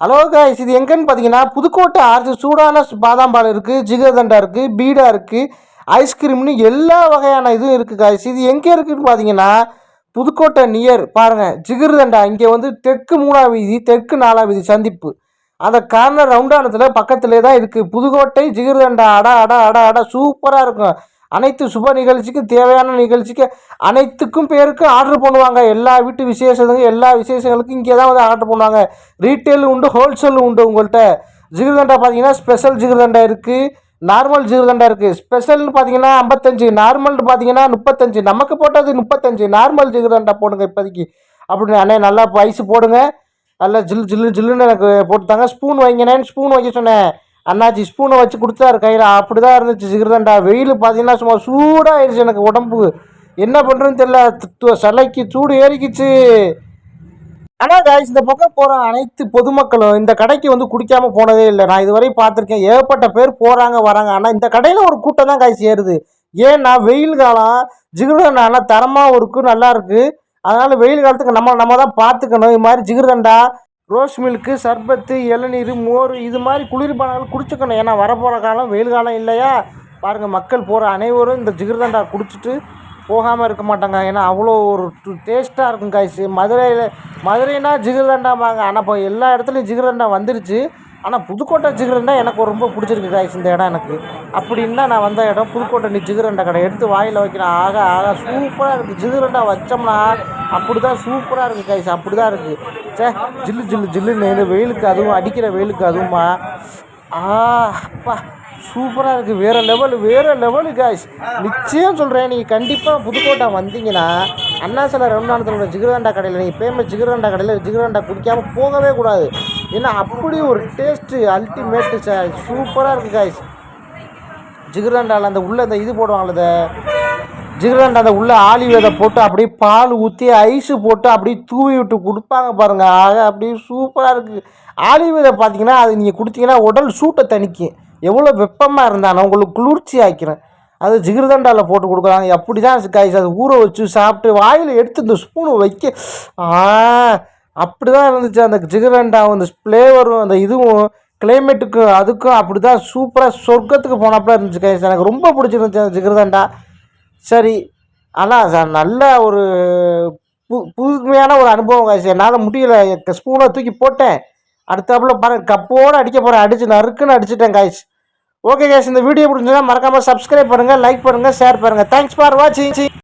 Hello guys, இது எங்கன்னு பார்த்தீங்கன்னா புதுக்கோட்டை ஆர்ச்சி சூடான பாதாம் பால் இருக்குது, ஜிகர்தண்டா இருக்குது, பீடா இருக்குது, ஐஸ்கிரீம்னு எல்லா வகையான இதுவும் இருக்குது காய்ஸ். இது எங்கே இருக்குதுன்னு பார்த்தீங்கன்னா புதுக்கோட்டை நியர் பாருங்கள் ஜிகர்தண்டா. இங்கே வந்து தெற்கு 3ஆம் வீதி, தெற்கு 4ஆம் வீதி சந்திப்பு, அந்த கார்னர் ரவுண்டானத்தில் பக்கத்துலேயே தான் இருக்குது புதுக்கோட்டை ஜிகர்தண்டா. அடா அடா அடா அடா சூப்பராக இருக்கும். அனைத்து சுப நிகழ்ச்சிக்கும் தேவையான நிகழ்ச்சிக்கு அனைத்துக்கும் பேருக்கும் ஆர்டர் பண்ணுவாங்க. எல்லா வீட்டு விசேஷத்துக்கும் எல்லா விசேஷங்களுக்கும் இங்கே தான் வந்து ஆர்டர் பண்ணுவாங்க. ரீட்டெயிலும் உண்டு, ஹோல்சேலும் உண்டு. உங்கள்கிட்ட ஜிகர்தண்டா பார்த்தீங்கன்னா ஸ்பெஷல் ஜிகர்தண்டா இருக்குது, நார்மல் ஜிகர்தண்டா இருக்குது. ஸ்பெஷல்னு பார்த்தீங்கன்னா 55, நார்மல் பார்த்தீங்கன்னா 35. நமக்கு போட்டது 35. நார்மல் ஜிகர்தண்டா போடுங்க இப்போதைக்கு அப்படின்னு. அண்ணே நல்லா ஐஸு போடுங்க, நல்லா ஜில்லுன்னு எனக்கு போட்டுத்தாங்க. ஸ்பூன் வைங்கண்ணேன்னு ஸ்பூன் வைக்க சொன்னேன். அண்ணாச்சி ஸ்பூனை வச்சு கொடுத்தாரு கையில். அப்படி தான் இருந்துச்சு ஜிகர்தண்டா. வெயில் பார்த்தீங்கன்னா சும்மா சூடாகிடுச்சு எனக்கு உடம்பு. என்ன பண்ணுறதுன்னு தெரியல, சலைக்கு சூடு ஏறிக்கிச்சு. ஆனால் காய்ஸ், இந்த பக்கம் போகிற அனைத்து பொதுமக்களும் இந்த கடைக்கு வந்து குடிக்காமல் போனதே இல்லை. நான் இதுவரை பார்த்துருக்கேன், ஏகப்பட்ட பேர் போகிறாங்க வராங்க. ஆனால் இந்த கடையில் ஒரு கூட்டம் தான் காய்ச்சி ஏறுது. ஏன்னா வெயில் காலம், ஜிகர்தண்டா தரமாகவும் இருக்குது, நல்லா இருக்குது. அதனால் வெயில் காலத்துக்கு நம்ம தான் பார்த்துக்கணும். இது மாதிரி ஜிகர்தண்டா, ரோஸ் மில்க்கு, சர்பத்து, இளநீர், மோர், இது மாதிரி குளிர்பானங்கள் குடிச்சுக்கணும். ஏன்னா வரப்போகிற காலம் வெயில் காலம் இல்லையா. பாருங்கள், மக்கள் போகிற அனைவரும் இந்த ஜிகர்தண்டா குடிச்சிட்டு போகாமல் இருக்க மாட்டாங்க. ஏன்னா அவ்வளோ ஒரு டேஸ்ட்டாக இருக்கும் காய்ச்சி. மதுரைனா ஜிகர்தண்டாம்பாங்க. ஆனால் இப்போ எல்லா இடத்துலையும் ஜிகர்தண்டா வந்துருச்சு. ஆனால் புதுக்கோட்டை ஜிகர்தண்டா எனக்கு ரொம்ப பிடிச்சிருக்கு காய்ச்சி. இந்த இடம் எனக்கு அப்படின்னா நான் வந்த இடம் புதுக்கோட்டை ஜிகர்தண்டா கடை. எடுத்து வாயில் வைக்கிறேன், ஆகா சூப்பராக இருக்குது. ஜிகர்தண்டா வச்சோம்னா அப்படி தான் சூப்பராக இருக்குது காய்ச்சி. அப்படி தான் இருக்குது. ஜில்லுன்னு வெயிலுக்கு, அதுவும் அடிக்கிற வெயிலுக்கு அதுவுமா அப்பா சூப்பராக இருக்குது. வேறு லெவலு காய்ஸ். நிச்சயம் சொல்கிறேன், நீங்கள் கண்டிப்பாக புதுக்கோட்டை வந்தீங்கன்னா அண்ணா சில ரவுண்டானத்தில் உள்ள ஜிகர்தண்டா கடையில், நீங்கள் ஃபேமஸ் ஜிகர்தண்டா கடையில் ஜிகர்தண்டா குடிக்காமல் போகவே கூடாது. ஏன்னா அப்படி ஒரு டேஸ்ட்டு அல்டிமேட்டு சூப்பராக இருக்குது காய்ஸ். ஜிகர்தண்டாவில் அந்த உள்ள அந்த இது போடுவாங்களே, ஜிகர்தண்டா அந்த உள்ள ஆலி விதை போட்டு அப்படியே பால் ஊற்றி ஐஸு போட்டு அப்படியே தூவி விட்டு கொடுப்பாங்க பாருங்கள். ஆக அப்படியே சூப்பராக இருக்குது. ஆலி விதை பார்த்தீங்கன்னா அது நீங்கள் கொடுத்தீங்கன்னா உடல் சூட்டை தணிக்கும். எவ்வளோ வெப்பமாக இருந்தாலும் உங்களுக்கு குளிர்ச்சி ஆக்கிறேன். அது ஜிகர்தண்டாவில் போட்டு கொடுக்குறாங்க. அப்படி தான் காய்ச்சி. அது ஊற வச்சு சாப்பிட்டு வாயில் எடுத்து இந்த ஸ்பூனு வைக்க அப்படி தான் இருந்துச்சு. அந்த ஜிகர்தண்டா அந்த ஃப்ளேவரும் அந்த இதுவும் கிளைமேட்டுக்கும் அதுக்கும் அப்படி தான் சூப்பராக சொர்க்கத்துக்கு போனப்போ இருந்துச்சு காய்ச்சி. எனக்கு ரொம்ப பிடிச்சிருந்துச்சு அந்த ஜிகர்தண்டா. சரி, ஆனால் நல்ல ஒரு புதுமையான ஒரு அனுபவம் காய்ச்சி. என்னால் முடியல, ஸ்பூனை தூக்கி போட்டேன். அடுத்தாப்புல பாருங்க, கப்போடு அடிக்க போகிறேன். அடித்து நறுக்குன்னு அடிச்சிட்டேன் காய்ச்சி. ஓகே காய்ச்சி, இந்த வீடியோ பிடிச்சிருந்தா மறக்காமல் சப்ஸ்கிரைப் பண்ணுங்கள், லைக் பண்ணுங்கள், ஷேர் பண்ணுங்கள். தேங்க்ஸ் ஃபார் வாட்சிங்.